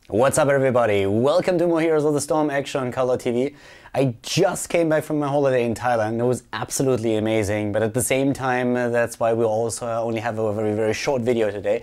What's up everybody? Welcome to more Heroes of the Storm action on Khaldor TV. I just came back from my holiday in Thailand. It was absolutely amazing, but at the same time that's why we also only have a very short video today.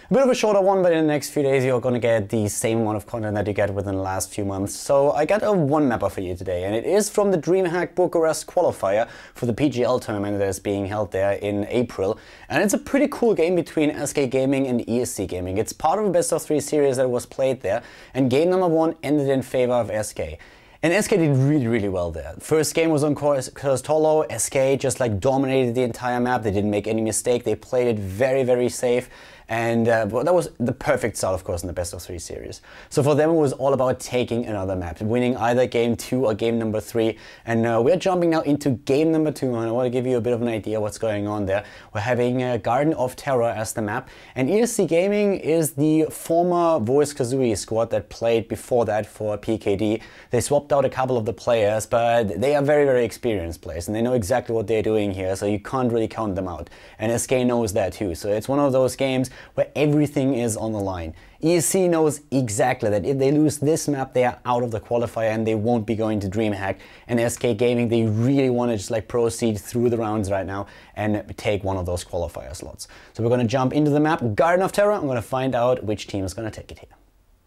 A bit of a shorter one, but in the next few days you're gonna get the same amount of content that you get within the last few months. So I got a one mapper for you today, and it is from the Dreamhack Bucharest Qualifier for the PGL tournament that is being held there in April. And it's a pretty cool game between SK Gaming and ESC Gaming. It's part of a best of 3 series that was played there, and game number 1 ended in favor of SK. And SK did really well there. First game was on Khaldor. SK just like dominated the entire map. They didn't make any mistake. They played it very safe. And well, that was the perfect start, of course, in the best of 3 series. So for them, it was all about taking another map, winning either game 2 or game number 3. And we're jumping now into game number 2, and I want to give you a bit of an idea what's going on there. We're having Garden of Terror as the map, and ESC Gaming is the former Voice Kazooie squad that played before that for PKD. They swapped out a couple of the players, but they are very experienced players, and they know exactly what they're doing here, so you can't really count them out. And SK knows that too, so it's one of those games where everything is on the line. ESC knows exactly that if they lose this map, they are out of the qualifier and they won't be going to Dreamhack. And SK Gaming, they really want to just like proceed through the rounds right now and take one of those qualifier slots. So we're going to jump into the map, Garden of Terror. I'm going to find out which team is going to take it here.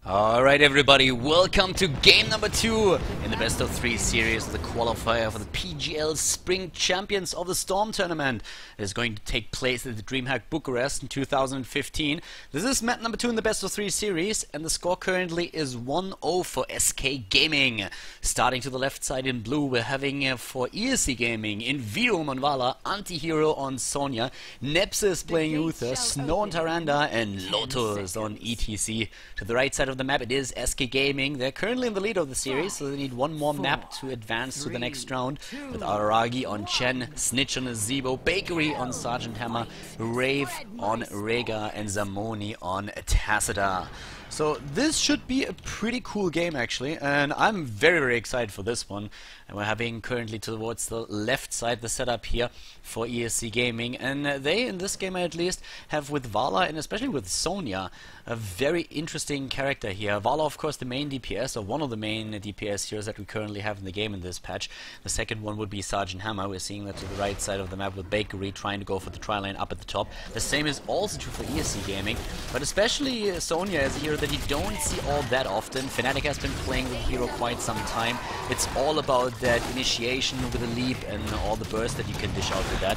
Alright everybody, welcome to game number 2 in the best of 3 series of the qualifier for the PGL Spring Champions of the Storm tournament. It is going to take place at the Dreamhack Bucharest in 2015. This is map number 2 in the best of 3 series, and the score currently is 1-0 for SK Gaming. Starting to the left side in blue, we're having for ESC Gaming Invidium on Vala, Antihero on Sonya, Nepsis playing Uther, Snow on Tyrande, and Lotus on ETC. To the right side of the map, it is SK Gaming. They're currently in the lead of the series, so they need one more map to advance to the next round, with Araragi on Chen, Snitch on Azebo, Bakery on Sergeant Hammer, Rave on Rega, and Zamoni on Tacita. So this should be a pretty cool game actually, and I'm very excited for this one. And we're having currently towards the left side the setup here for ESC Gaming, and they, in this game at least, have with Vala and especially with Sonya a very interesting character here. Vala, of course, the main DPS, or one of the main DPS heroes that we currently have in the game in this patch. The second one would be Sergeant Hammer. We're seeing that to the right side of the map with Bakery trying to go for the tri-lane up at the top. The same is also true for ESC Gaming, but especially Sonya is a hero that you don't see all that often. Fnatic has been playing the hero quite some time. It's all about that initiation with a leap and all the burst that you can dish out with that.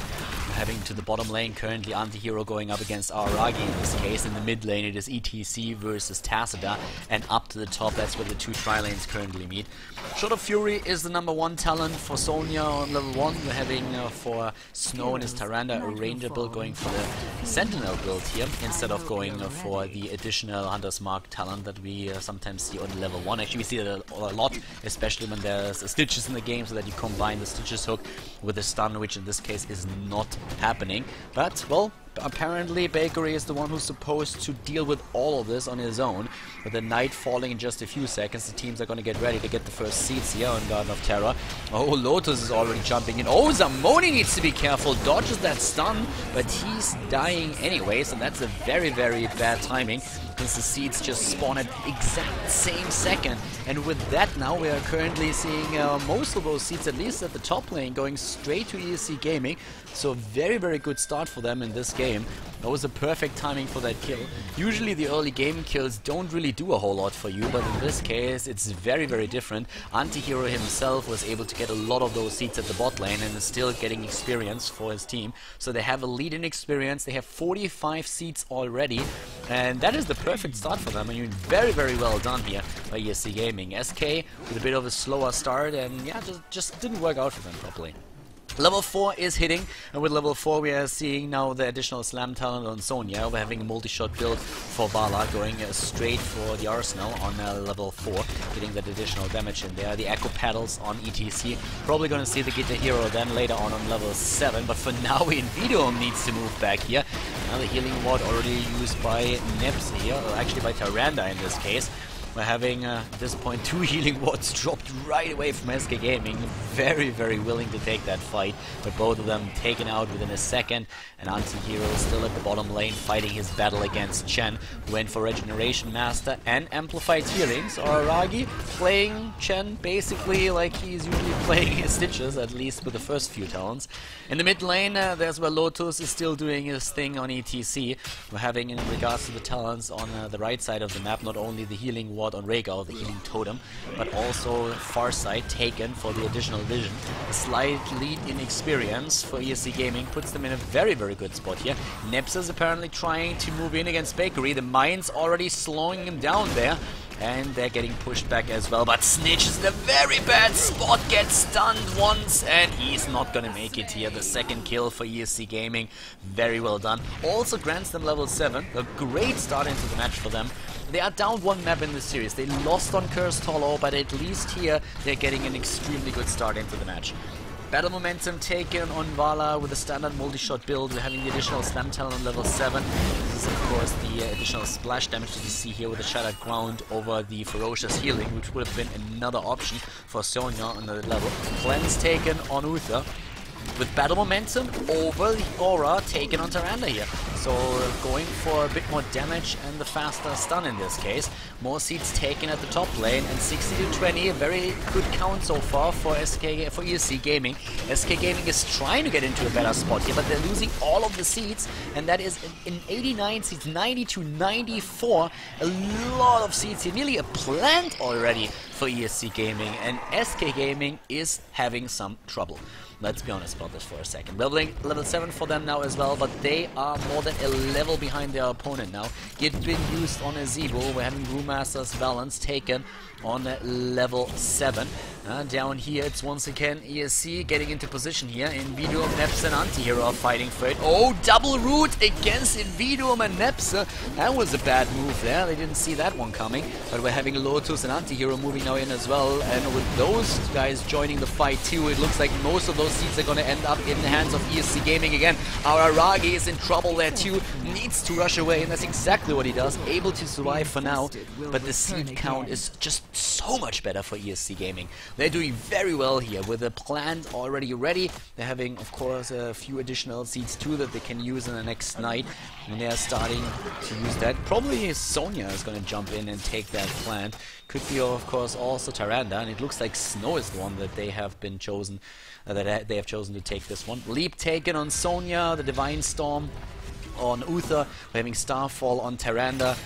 Having to the bottom lane currently Antihero going up against Araragi in this case. In the mid lane it is ETC versus Tacita, and up to the top that's where the two tri-lanes currently meet. Shot of Fury is the number 1 talent for Sonya on level 1. We're having for Snow and his Tyrande a ranger build, going for the Sentinel build here instead of going for the additional Hunter's Mark talent that we sometimes see on level 1. Actually we see that a lot, especially when there's Stitches in the game, so that you combine the Stitches hook with the stun, which in this case is not happening. But, well, apparently Bakery is the one who's supposed to deal with all of this on his own. With the night falling in just a few seconds, the teams are going to get ready to get the first seats here on Garden of Terror. Oh, Lotus is already jumping in. Oh, Zamoni needs to be careful, dodges that stun, but he's dying anyway, so that's a very bad timing, because the seeds just spawn at exact same second. And with that now we are currently seeing most of those seeds, at least at the top lane, going straight to ESC Gaming. So very good start for them in this game. That was a perfect timing for that kill. Usually the early game kills don't really do a whole lot for you, but in this case it's very different. Antihero himself was able to get a lot of those seeds at the bot lane and is still getting experience for his team. So they have a lead in experience. They have 45 seeds already, and that is the perfect start for them. I mean, very well done here by ESC Gaming. SK with a bit of a slower start, and yeah, just didn't work out for them properly. Level 4 is hitting, and with level 4 we are seeing now the additional slam talent on Sonya. We're having a multi-shot build for Vala, going straight for the arsenal on level 4, getting that additional damage in there. The Echo Paddles on ETC, probably going to see the Guitar Hero then later on level 7, but for now Invidium needs to move back here. Now the healing ward already used by Neps here, or actually by Tyrande in this case. We're having, at this point, 2 healing wards dropped right away from SK Gaming. Very, very willing to take that fight, but both of them taken out within a second. And Anti-Hero still at the bottom lane fighting his battle against Chen, who went for Regeneration Master and Amplified Healing. So Aragi playing Chen basically like he's usually playing his Stitches, at least with the first few talents. In the mid lane, there's where Lotus is still doing his thing on ETC. We're having, in regards to the talents on the right side of the map, not only the healing ward on Rhaegar, the healing totem, but also Farsight taken for the additional vision. A slight lead in experience for ESC Gaming puts them in a very, very good spot here. Nepsa's apparently trying to move in against Bakery. The mine's already slowing him down there, and they're getting pushed back as well. But Snitch is in a very bad spot, gets stunned once, and he's not gonna make it here. The second kill for ESC Gaming, very well done. Also grants them level 7, a great start into the match for them. They are down 1 map in the series. They lost on Cursed Hollow, but at least here they're getting an extremely good start into the match. Battle momentum taken on Vala with a standard multi-shot build. We're having the additional Slam Talon on level 7. This is of course the additional splash damage that you see here with the Shattered Ground over the Ferocious Healing, which would have been another option for Sonya on the level. Cleanse taken on Uther, with battle momentum over the aura taken on Tyrande here. So going for a bit more damage and the faster stun in this case. More seats taken at the top lane, and 60 to 20, a very good count so far for ESC Gaming. SK Gaming is trying to get into a better spot here, but they're losing all of the seats, and that is in 89 seats, 90 to 94. A lot of seats here, nearly a plant already for ESC Gaming, and SK Gaming is having some trouble. Let's be honest about this for a second. Level 7 for them now as well, but they are more than a level behind their opponent now. Get been used on a Zebo. We're having Brewmaster's Balance taken on level 7. Down here it's once again ESC getting into position here. Invidium, Neps and Anti-Hero are fighting for it. Oh, double root against Invidium and Neps. That was a bad move there. They didn't see that one coming. But we're having Lotus and Anti-Hero moving now in as well. And with those guys joining the fight too, it looks like most of those seats are going to end up in the hands of ESC Gaming again. Our Aragi is in trouble there too. Needs to rush away, and that's exactly what he does. Able to survive for now. But the seat count is just so much better for ESC Gaming. They're doing very well here with the plant already ready. They're having, of course, a few additional seats too that they can use in the next night. And they're starting to use that. Probably Sonya is going to jump in and take that plant. Could be, of course, also Tyrande. And it looks like Snow is the one that they have been chosen, that they have chosen to take this one. Leap taken on Sonya, the Divine Storm on Uther. We're having Starfall on Tyrande.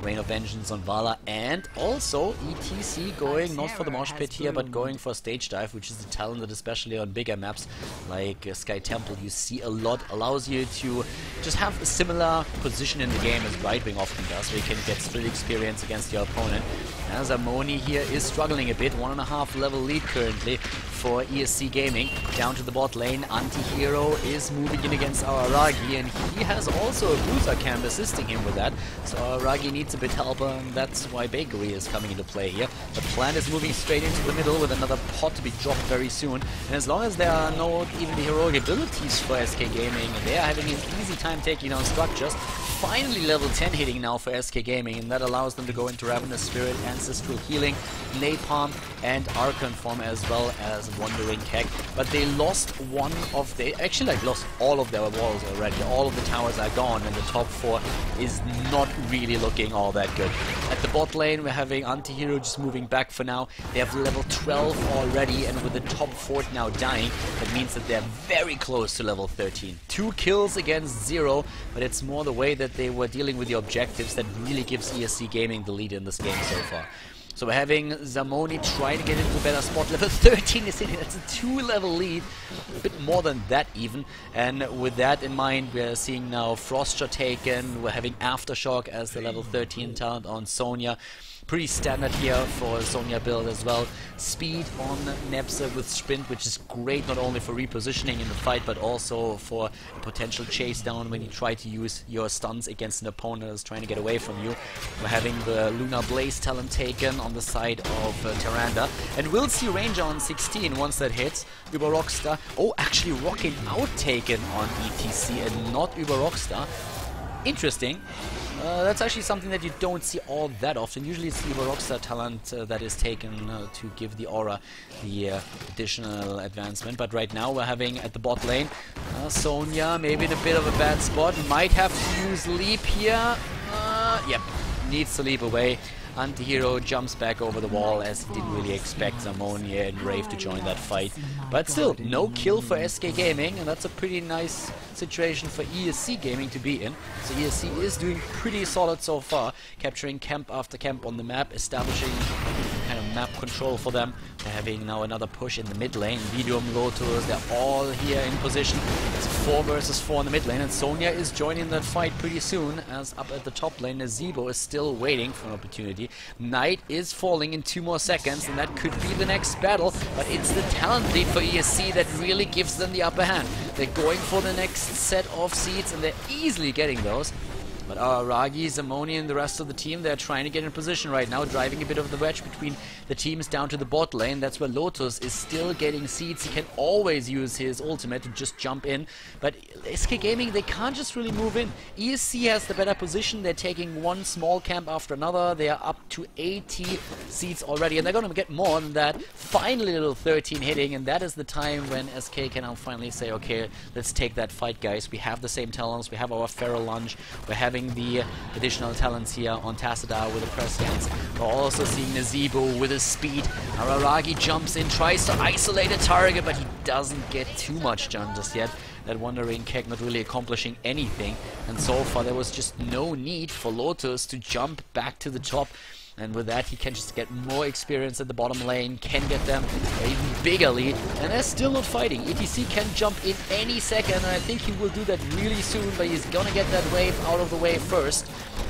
Rain of Vengeance on Vala, and also ETC going not for the mosh pit here, but going for Stage Dive, which is a talent that especially on bigger maps like Sky Temple you see a lot. Allows you to just have a similar position in the game as Brightwing often does, where you can get skill experience against your opponent. As Amoni here is struggling a bit, 1.5 level lead currently for ESC Gaming. Down to the bot lane, Anti-Hero is moving in against our Aragi, and he has also a Bruiser camp assisting him with that. So Aragi needs a bit help, and that's why Bakery is coming into play here. The plant is moving straight into the middle with another pot to be dropped very soon. And as long as there are no even the heroic abilities for SK Gaming, they are having an easy time taking down structures. Finally level 10 hitting now for SK Gaming, and that allows them to go into Ravenous Spirit, Ancestral Healing, Napalm, and Archon form, as well as Wandering Keg. But they lost one of the... actually, like, lost all of their walls already. All of the towers are gone, and the top 4 is not really looking all that good. At the bot lane, we're having Anti-Hero just moving back for now. They have level 12 already, and with the top 4 now dying, that means that they're very close to level 13. 2 kills against 0, but it's more the way that they were dealing with the objectives that really gives ESC Gaming the lead in this game so far. So we're having Zamoni trying to get into a better spot. Level 13 is hitting. That's a 2-level lead. A bit more than that even. And with that in mind, we're seeing now Frosture taken. We're having Aftershock as the level 13 talent on Sonya. Pretty standard here for Sonya build as well. Speed on Nepsa with Sprint, which is great not only for repositioning in the fight, but also for a potential chase down when you try to use your stuns against an opponent that's trying to get away from you. We're having the Lunar Blaze talent taken on the side of Tyrande. And we'll see Ranger on 16 once that hits. Über Rockstar. Oh, actually Rocking Out taken on ETC and not Über Rockstar. interesting. That's actually something that you don't see all that often. Usually it's the Rockstar talent that is taken to give the aura the additional advancement. But right now we're having at the bot lane Sonya maybe in a bit of a bad spot. Might have to use leap here. Yep, needs to leap away. Antihero jumps back over the wall as he didn't really expect Zamonia and Rave to join that fight. But still, no kill for SK Gaming, and that's a pretty nice situation for ESC Gaming to be in. So ESC is doing pretty solid so far, capturing camp after camp on the map, establishing kind of map control for them. They're having now another push in the mid lane. Vidium, Lotus, they're all here in position. It's 4 versus 4 in the mid lane, and Sonya is joining that fight pretty soon, as up at the top lane, Nazebo is still waiting for an opportunity. Knight is falling in 2 more seconds, and that could be the next battle, but it's the talent lead for ESC that really gives them the upper hand. They're going for the next set of seeds, and they're easily getting those. But Ragi, Zamoni and the rest of the team, they're trying to get in position right now, driving a bit of the wedge between the teams down to the bot lane. That's where Lotus is still getting seeds. He can always use his ultimate to just jump in. But SK Gaming, they can't just really move in. ESC has the better position. They're taking one small camp after another. They are up to 80 seeds already, and they're going to get more than that. Finally, little 13 hitting, and that is the time when SK can now finally say, okay, let's take that fight, guys. We have the same talents. We have our Feral Lunge. We're having the additional talents here on Tassadar with the press dance. We're also seeing Nazebo with his speed. Araragi jumps in, tries to isolate a target, but he doesn't get too much done just yet. That Wandering Keg not really accomplishing anything, and so far there was just no need for Lotus to jump back to the top. And with that, he can just get more experience at the bottom lane, can get them an even bigger lead, and they're still not fighting. ETC can jump in any second, and I think he will do that really soon, but he's gonna get that wave out of the way first.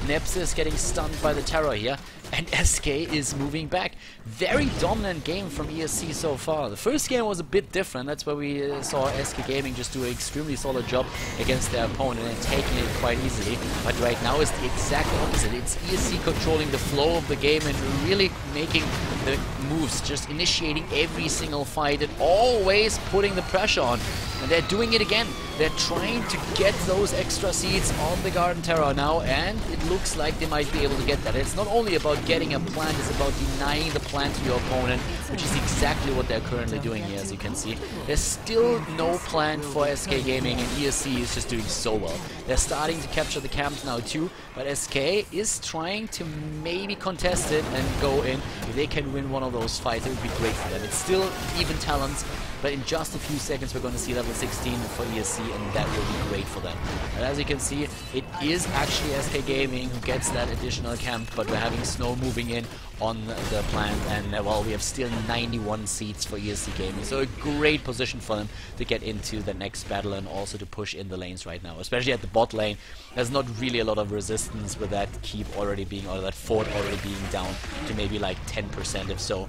Nepsis getting stunned by the Terror here, and SK is moving back. Very dominant game from ESC so far. The first game was a bit different. That's where we saw SK Gaming just do an extremely solid job against their opponent and taking it quite easily. But right now is the exact opposite. It's ESC controlling the flow of the game and really making the moves, just initiating every single fight and always putting the pressure on. And they're doing it again. They're trying to get those extra seeds on the Garden Terror now, and it looks like they might be able to get that. It's not only about getting a plant, it's about denying the plant to your opponent, which is exactly what they're currently doing here, as you can see. There's still no plan for SK Gaming, and ESC is just doing so well. They're starting to capture the camp now too, but SK is trying to maybe contest it and go in. If they can win one of those fights, it would be great for them. It's still even talents, but in just a few seconds we're going to see level 16 for ESC, and that will be great for them. And as you can see, it is actually SK Gaming who gets that additional camp, but we're having Snow moving in on the plant, and well, we have still 91 seats for ESC Gaming, so a great position for them to get into the next battle and also to push in the lanes right now, especially at the bot lane. There's not really a lot of resistance with that keep already being, or that fort already being down to maybe like 10% if so.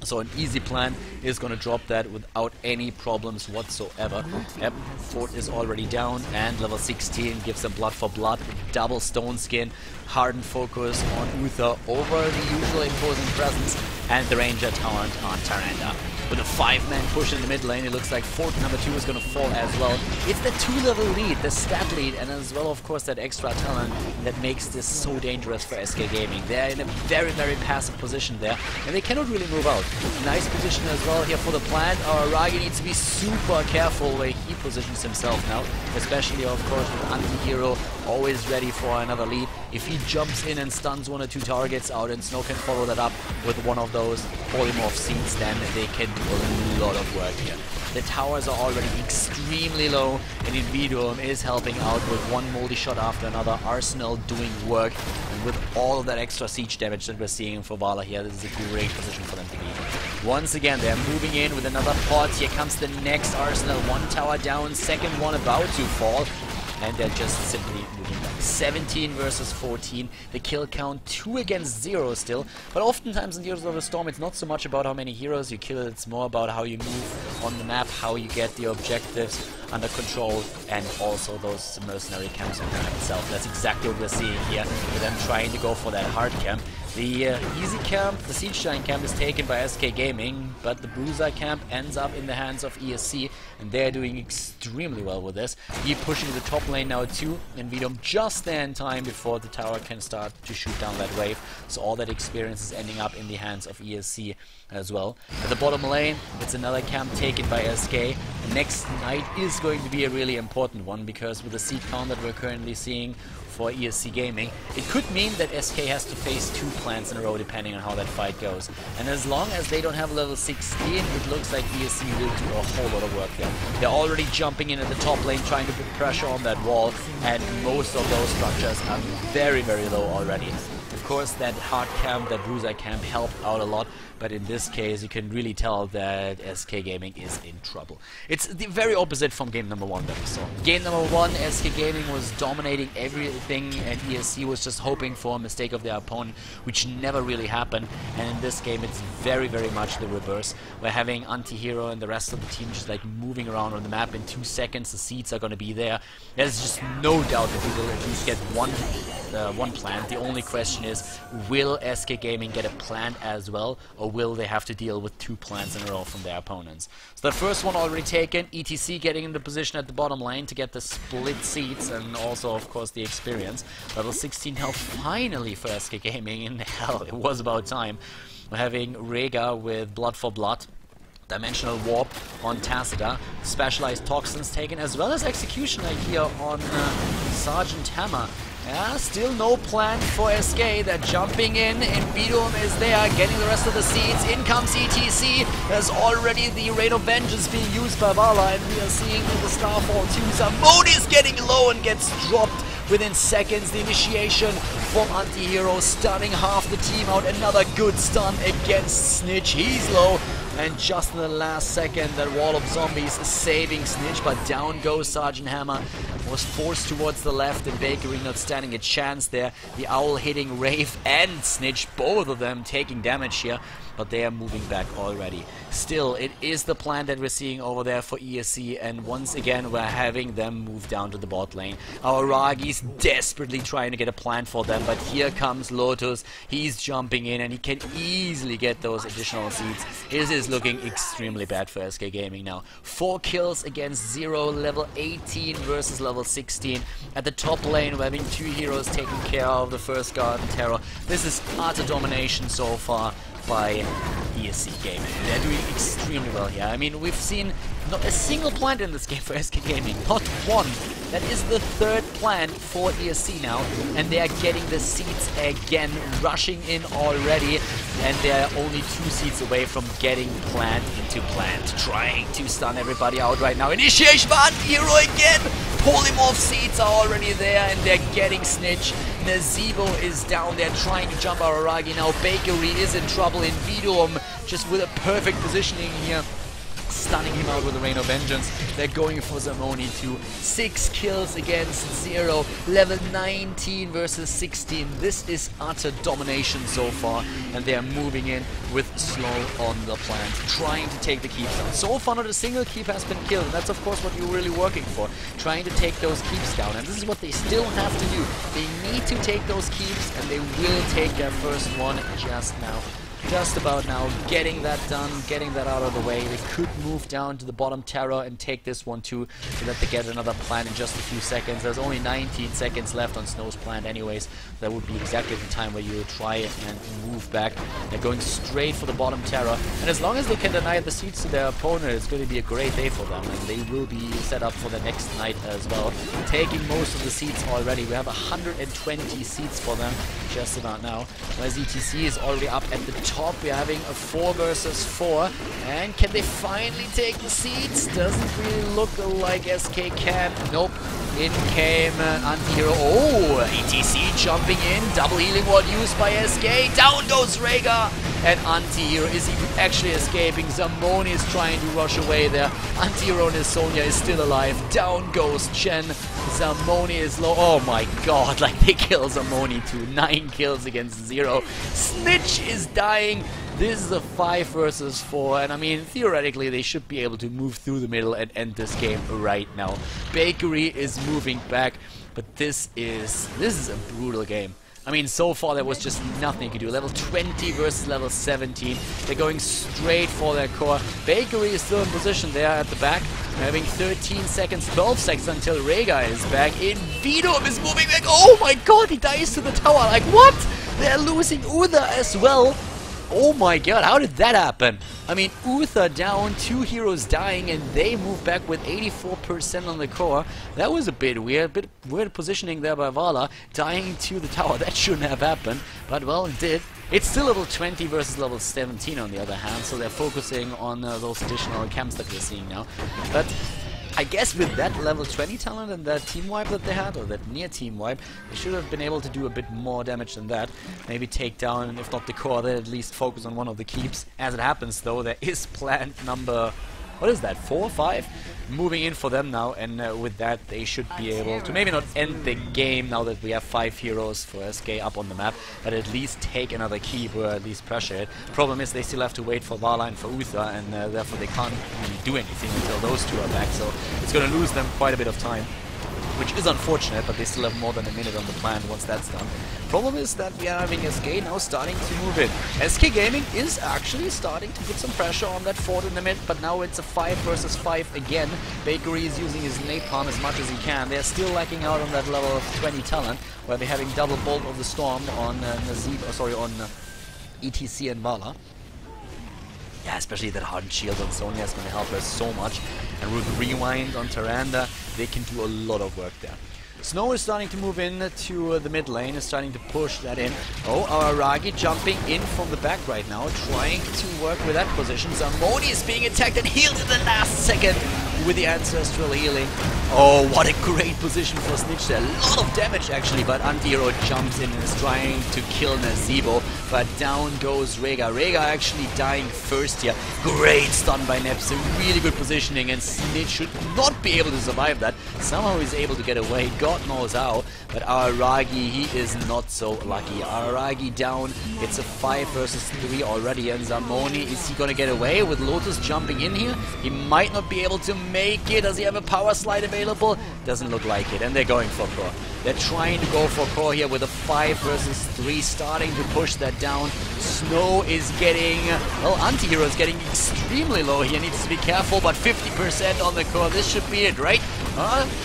So an easy plan is going to drop that without any problems whatsoever. Yep, fort is already down, and level 16 gives them blood for blood, double stone skin, hardened focus on Uther over the usual imposing presence, and the ranger talent on Tyrande. With a 5-man push in the mid lane, it looks like fort number 2 is going to fall as well. It's the 2-level lead, the stat lead, and as well, of course, that extra talent that makes this so dangerous for SK Gaming. They're in a very, very passive position there, and they cannot really move out. Nice position as well here for the plant. Ragi needs to be super careful where he positions himself now, especially, of course, with Anti-Hero always ready for another lead. If he jumps in and stuns 1 or 2 targets out, and Snow can follow that up with one of those polymorph seeds, then they can do a lot of work here. The towers are already extremely low, and Invidium is helping out with one moldy shot after another. Arsenal doing work, and with all of that extra siege damage that we're seeing for Vala here, this is a great position for them to be in. Once again, they're moving in with another pot. Here comes the next Arsenal. 1 tower down, second one about to fall, and they're just simply moving back. 17 versus 14. The kill count 2 against 0 still. But oftentimes in Heroes of the Storm, it's not so much about how many heroes you kill, it's more about how you move on the map, how you get the objectives under control, and also those mercenary camps on the map itself. That's exactly what we're seeing here, with them trying to go for that hard camp. The easy camp, the Siege Giant camp, is taken by SK Gaming, but the Bruiser camp ends up in the hands of ESC, and they're doing extremely well with this. Keep pushing the top lane now too, and Vidom just there in time before the tower can start to shoot down that wave. So all that experience is ending up in the hands of ESC as well. At the bottom lane, it's another camp taken by SK. And next night is going to be a really important one, because with the seed count that we're currently seeing for ESC Gaming, it could mean that SK has to face 2 plants in a row depending on how that fight goes. And as long as they don't have level 16, it looks like ESC will do a whole lot of work there. They're already jumping in at the top lane, trying to put pressure on that wall, and most of those structures are very, very low already. Of course, that hard camp, that Bruiser camp helped out a lot, but in this case you can really tell that SK Gaming is in trouble. It's the very opposite from game number 1 that we saw. Game number 1, SK Gaming was dominating everything, and ESC was just hoping for a mistake of their opponent, which never really happened. And in this game it's very, very much the reverse. We're having Anti-Hero and the rest of the team just like moving around on the map. In 2 seconds the seeds are going to be there. There's just no doubt that we will at least get one plant. The only question is, will SK Gaming get a plant as well, or will they have to deal with 2 plants in a row from their opponents? So the first one already taken, ETC getting into position at the bottom lane to get the split seats and also of course the experience. Level 16 health finally for SK Gaming, and hell, it was about time. We're having Rega with Blood for Blood, Dimensional Warp on Tacita, Specialized Toxins taken, as well as Executioner here on Sergeant Hammer. Yeah, still no plan for SK. They're jumping in, and Vidom is there, getting the rest of the seeds. In comes ETC. There's already the Rain of Vengeance being used by Vala, and we are seeing in the Starfall too. Zamoni is getting low and gets dropped within seconds. The initiation from Anti-Hero, stunning half the team out. Another good stun against Snitch. He's low. And just in the last second, that wall of zombies is saving Snitch, but down goes Sergeant Hammer. Was forced towards the left, and Bakery not standing a chance there. The Owl hitting Wraith and Snitch, both of them taking damage here, but they are moving back already. Still, it is the plan that we're seeing over there for ESC, and once again we're having them move down to the bot lane. Our Ragi's desperately trying to get a plan for them, but here comes Lotus. He's jumping in, and he can easily get those additional seeds. This is looking extremely bad for SK Gaming now. 4 kills against 0, level 18 versus level 16. At the top lane, we're having 2 heroes taking care of the first guard and Terror. This is utter domination so far by ESC Gaming. They're doing extremely well here. I mean, we've seen not a single plant in this game for SK Gaming. Not one. That is the 3rd plant for ESC now, and they are getting the seeds again, rushing in already, and they're only 2 seeds away from getting plant into plant. Trying to stun everybody out right now. Initiation by Anti-Hero again! Polymorph seeds are already there, and they're getting Snitch. Nazeebo is down there trying to jump Araragi now. Bakery is in trouble in Vidom, just with a perfect positioning here, stunning him out with the Rain of Vengeance. They're going for Zamoni too. 6 kills against 0. Level 19 versus 16. This is utter domination so far, and they are moving in with slow on the plant, trying to take the keeps down. So far not a single keep has been killed, and that's of course what you're really working for, trying to take those keeps down, and this is what they still have to do. They need to take those keeps, and they will take their first one just now. Just about now, getting that done, getting that out of the way. They could move down to the bottom Terror and take this one too, so that they get another plant in just a few seconds. There's only 19 seconds left on Snow's plant anyways. That would be exactly the time where you would try it and move back. They're going straight for the bottom Terror, and as long as they can deny the seats to their opponent, it's going to be a great day for them, and they will be set up for the next night as well. Taking most of the seats already. We have 120 seats for them just about now. Whereas ETC is already up at the top. We're having a 4 versus 4, and can they finally take the seats? Doesn't really look like SK can. Nope. In came Anti-Hero. Oh, ETC jumping in. Double healing ward used by SK. Down goes Rega. And Anti-Hero is even actually escaping. Zamoni is trying to rush away there. Anti-Hero and his Sonya is still alive. Down goes Chen. Zamoni is low. Oh my god, like they kill Zamoni too. 9 kills against 0. Snitch is dying. This is a 5 versus 4, and I mean, theoretically they should be able to move through the middle and end this game right now. Bakery is moving back, but this is a brutal game. I mean, so far there was just nothing you could do. Level 20 versus level 17. They're going straight for their core. Bakery is still in position there at the back. Having 13 seconds, 12 seconds until Rega is back in. Vidum is moving back. Oh my god, he dies to the tower. Like, what? They're losing Uther as well. Oh my god, how did that happen? I mean, Uther down, 2 heroes dying, and they move back with 84% on the core. That was a bit weird positioning there by Vala, dying to the tower. That shouldn't have happened, but well, it did. It's still level 20 versus level 17 on the other hand, so they're focusing on those additional camps that we're seeing now. But I guess with that level 20 talent and that team wipe that they had, or that near team wipe, they should have been able to do a bit more damage than that. Maybe take down, if not the core, then at least focus on one of the keeps. As it happens though, there is plant number, what is that, 4 or 5? Moving in for them now, and with that they should be able to maybe not end the game now that we have 5 heroes for SK up on the map, but at least take another keep or at least pressure it. Problem is they still have to wait for Vala and for Uther, and therefore they can't really do anything until those two are back, so it's going to lose them quite a bit of time, which is unfortunate, but they still have more than a minute on the plan once that's done. Problem is that we are having SK now starting to move in. SK Gaming is actually starting to put some pressure on that fort in the mid, but now it's a 5 versus 5 again. Bakery is using his napalm as much as he can. They're still lacking out on that level of 20 talent, where they're having double bolt of the storm on ETC and Vala. Yeah, especially that hardened shield on Sonya is going to help us so much. And with Rewind on Tyrande, they can do a lot of work there. Snow is starting to move in to the mid lane, is starting to push that in. Oh, our Aragi jumping in from the back right now, trying to work with that position. Zamoni is being attacked and healed in the last second with the Ancestral Healing. Oh, what a great position for Snitch there. A lot of damage actually, but Antihero jumps in and is trying to kill Nazeebo. But down goes Rega. Rega actually dying first here. Great stun by Nepsi, really good positioning, and Snitch should not be able to survive that. Somehow he's able to get away, God knows how. But Aragi, he is not so lucky. Aragi down, it's a 5 versus 3 already, and Zamoni, is he gonna get away with Lotus jumping in here? He might not be able to make it. Does he have a power slide available? Doesn't look like it, and they're going for core. They're trying to go for core here with a 5 versus 3, starting to push that down. Snow is getting, well, Antihero is getting extremely low here, needs to be careful, but 50% on the core, this should be it, right?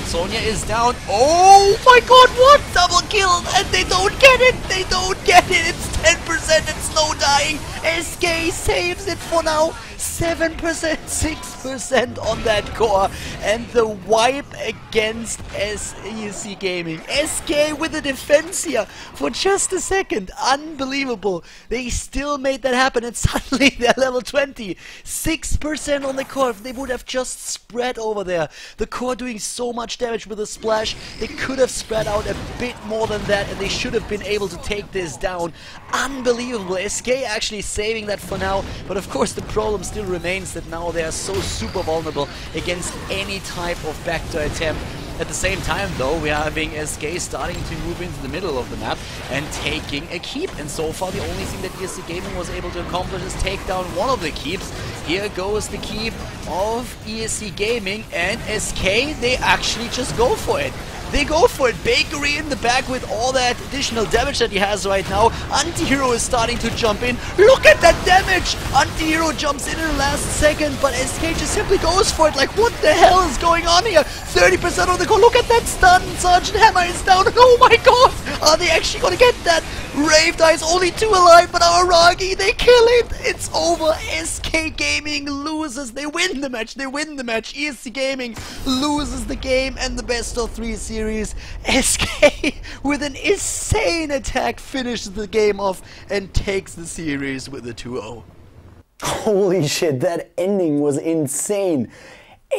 Sonya is down. Oh my god, what? Double kill, and they don't get it, they don't get it, it's 10% and Snow dying. SK saves it for now. 7%, 6% on that core, and the wipe against ESC Gaming. SK with a defense here for just a second. Unbelievable. They still made that happen, and suddenly they're level 20. 6% on the core. If they would have just spread over there, the core doing so much damage with a splash, they could have spread out a bit more than that, and they should have been able to take this down. Unbelievable. SK actually saving that for now, but of course the problem still remains that now they are so super vulnerable against any type of backdoor attempt. At the same time though, we are having SK starting to move into the middle of the map and taking a keep, and so far the only thing that ESC Gaming was able to accomplish is take down one of the keeps. Here goes the keep of ESC Gaming, and SK, they actually just go for it. They go for it. Bakery in the back with all that additional damage that he has right now. Antihero is starting to jump in. Look at that damage! Antihero jumps in the last second, but SK just simply goes for it. Like, what the hell is going on here? 30% on the goal. Look at that stun. Sergeant Hammer is down. Oh my god! Are they actually gonna get that? Rave dies, only 2 alive, but Aragi, they kill it. It's over. SK Gaming loses. They win the match. They win the match. ESC Gaming loses the game, and the best of 3 series. SK with an insane attack finishes the game off and takes the series with a 2-0. Holy shit, that ending was insane.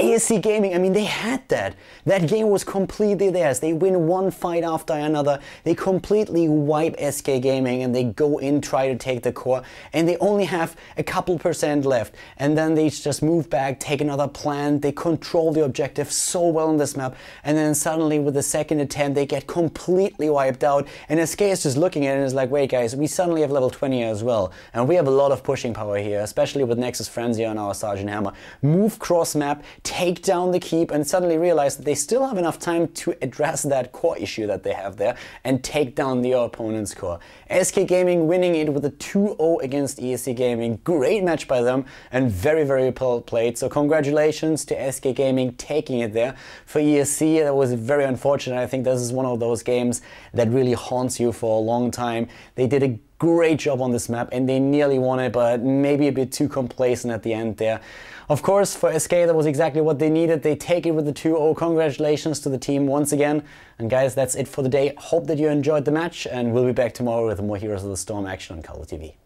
ESC Gaming, I mean, they had that. That game was completely theirs. They win one fight after another. They completely wipe SK Gaming and they go in, try to take the core, and they only have a couple % left. And then they just move back, take another plant. They control the objective so well on this map. And then suddenly with the second attempt, they get completely wiped out. And SK is just looking at it and is like, wait guys, we suddenly have level 20 as well. And we have a lot of pushing power here, especially with Nexus Frenzy on our Sergeant Hammer. Move cross map, take down the keep, and suddenly realize that they still have enough time to address that core issue that they have there and take down the opponent's core. SK Gaming winning it with a 2-0 against ESC Gaming. Great match by them and very, very well played. So congratulations to SK Gaming taking it there. For ESC, that was very unfortunate. I think this is one of those games that really haunts you for a long time. They did a great job on this map and they nearly won it, but maybe a bit too complacent at the end there. Of course, for SK, that was exactly what they needed. They take it with the 2-0. Congratulations to the team once again. And guys, that's it for the day. Hope that you enjoyed the match, and we'll be back tomorrow with more Heroes of the Storm action on Khaldor TV.